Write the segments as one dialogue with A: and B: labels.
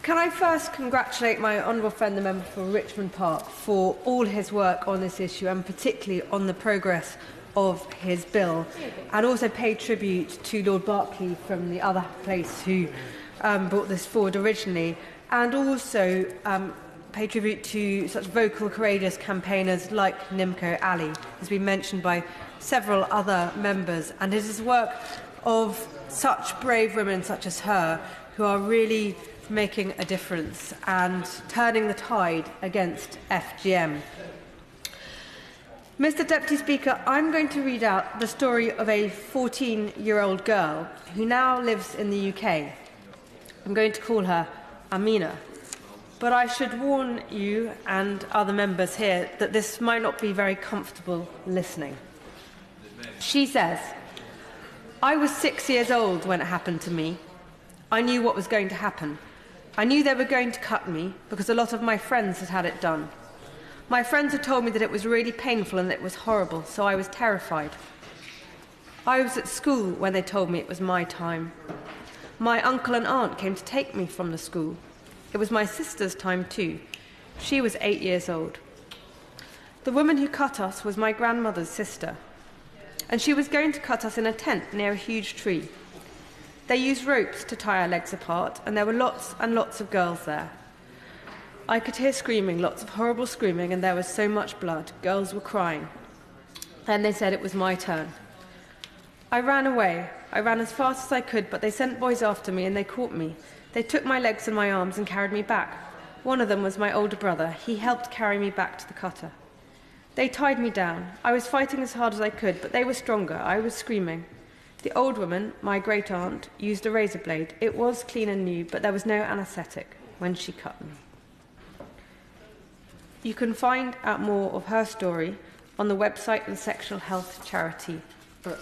A: Can I first congratulate my honourable friend, the member for Richmond Park, for all his work on this issue and particularly on the progress of his bill, and also pay tribute to Lord Berkeley from the other place who brought this forward originally, and also pay tribute to such vocal, courageous campaigners like Nimco Ali, who's been mentioned by several other members, and it is work of such brave women such as her who are really making a difference and turning the tide against FGM. Mr. Deputy Speaker, I'm going to read out the story of a 14-year-old girl who now lives in the UK. I'm going to call her Amina. But I should warn you and other members here that this might not be very comfortable listening. She says, "I was 6 years old when it happened to me. I knew what was going to happen. I knew they were going to cut me because a lot of my friends had had it done. My friends had told me that it was really painful and that it was horrible, so I was terrified. I was at school when they told me it was my time. My uncle and aunt came to take me from the school. It was my sister's time too. She was 8 years old. The woman who cut us was my grandmother's sister, and she was going to cut us in a tent near a huge tree. They used ropes to tie our legs apart, and there were lots and lots of girls there. I could hear screaming, lots of horrible screaming, and there was so much blood. Girls were crying. Then they said it was my turn. I ran away. I ran as fast as I could, but they sent boys after me, and they caught me. They took my legs and my arms and carried me back. One of them was my older brother. He helped carry me back to the cutter. They tied me down. I was fighting as hard as I could, but they were stronger. I was screaming. The old woman, my great-aunt, used a razor blade. It was clean and new, but there was no anaesthetic when she cut me." You can find out more of her story on the website of the Sexual Health Charity book.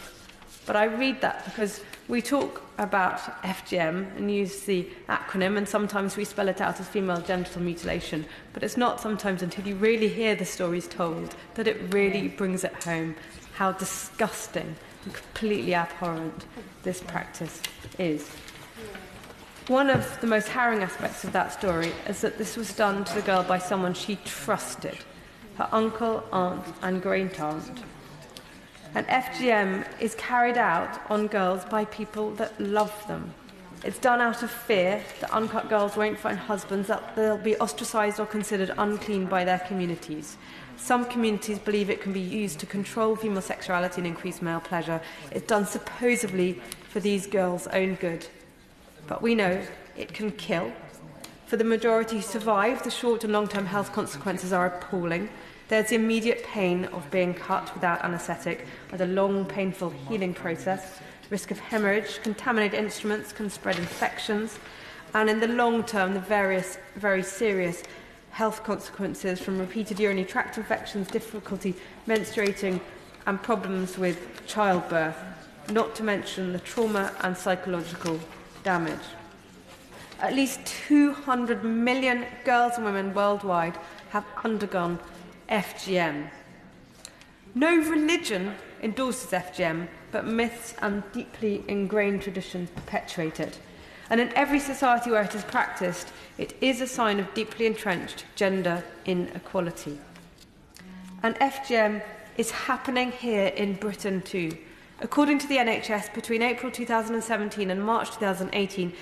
A: But I read that because we talk about FGM and use the acronym, and sometimes we spell it out as female genital mutilation, but it's not sometimes until you really hear the stories told that it really brings it home how disgusting and completely abhorrent this practice is. One of the most harrowing aspects of that story is that this was done to the girl by someone she trusted, her uncle, aunt and great-aunt. And FGM is carried out on girls by people that love them. It's done out of fear that uncut girls won't find husbands, that they'll be ostracised or considered unclean by their communities. Some communities believe it can be used to control female sexuality and increase male pleasure. It's done supposedly for these girls' own good. But we know it can kill. For the majority who survive, the short and long-term health consequences are appalling. There's the immediate pain of being cut without anaesthetic, with a long, painful healing process, risk of hemorrhage, contaminated instruments can spread infections, and in the long term, the various very serious health consequences from repeated urinary tract infections, difficulty menstruating, and problems with childbirth, not to mention the trauma and psychological damage. At least 200 million girls and women worldwide have undergone FGM. No religion endorses FGM, but myths and deeply ingrained traditions perpetuate it. And in every society where it is practiced, it is a sign of deeply entrenched gender inequality. And FGM is happening here in Britain too. According to the NHS, between April 2017 and March 2018,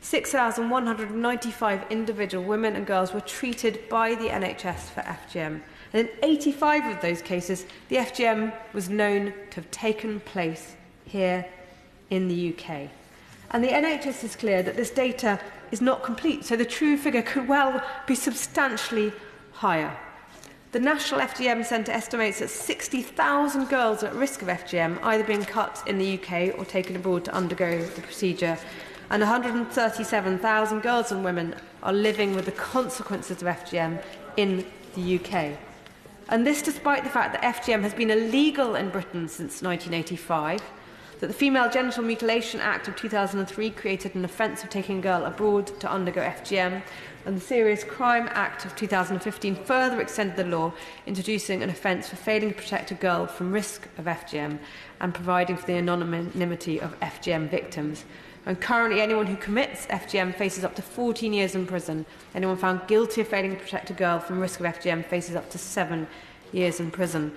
A: 6,195 individual women and girls were treated by the NHS for FGM. And in 85 of those cases, the FGM was known to have taken place here in the UK. And the NHS is clear that this data is not complete, so the true figure could well be substantially higher. The National FGM Centre estimates that 60,000 girls are at risk of FGM, either being cut in the UK or taken abroad to undergo the procedure, and 137,000 girls and women are living with the consequences of FGM in the UK. And this despite the fact that FGM has been illegal in Britain since 1985, that the Female Genital Mutilation Act of 2003 created an offence of taking a girl abroad to undergo FGM, and the Serious Crime Act of 2015 further extended the law, introducing an offence for failing to protect a girl from risk of FGM and providing for the anonymity of FGM victims, And currently, anyone who commits FGM faces up to 14 years in prison. Anyone found guilty of failing to protect a girl from risk of FGM faces up to 7 years in prison.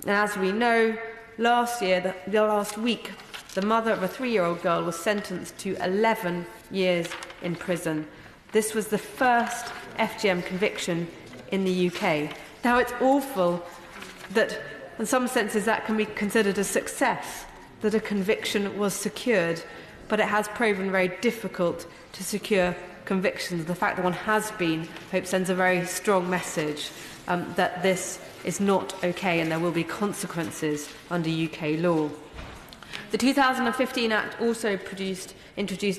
A: And as we know, last week, the mother of a 3-year-old girl was sentenced to 11 years in prison. This was the first FGM conviction in the UK. Now, it's awful that, in some senses, that can be considered a success, that a conviction was secured, but it has proven very difficult to secure convictions. The fact that one has been, I hope, sends a very strong message that this is not okay and there will be consequences under UK law. The 2015 Act also introduced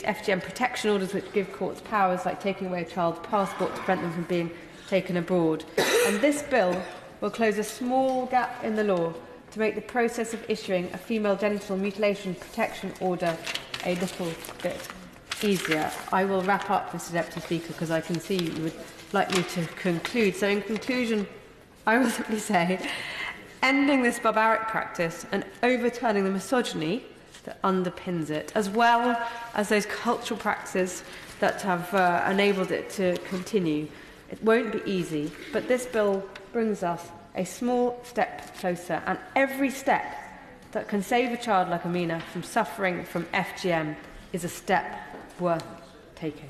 A: FGM protection orders, which give courts powers like taking away a child's passport to prevent them from being taken abroad. And this bill will close a small gap in the law to make the process of issuing a female genital mutilation protection order a little bit easier. I will wrap up, Mr. Deputy Speaker, because I can see you would like me to conclude. So in conclusion, I will simply say, ending this barbaric practice and overturning the misogyny that underpins it, as well as those cultural practices that have enabled it to continue. It won't be easy, but this bill brings us a small step closer, and every step that can save a child like Amina from suffering from FGM is a step worth taking.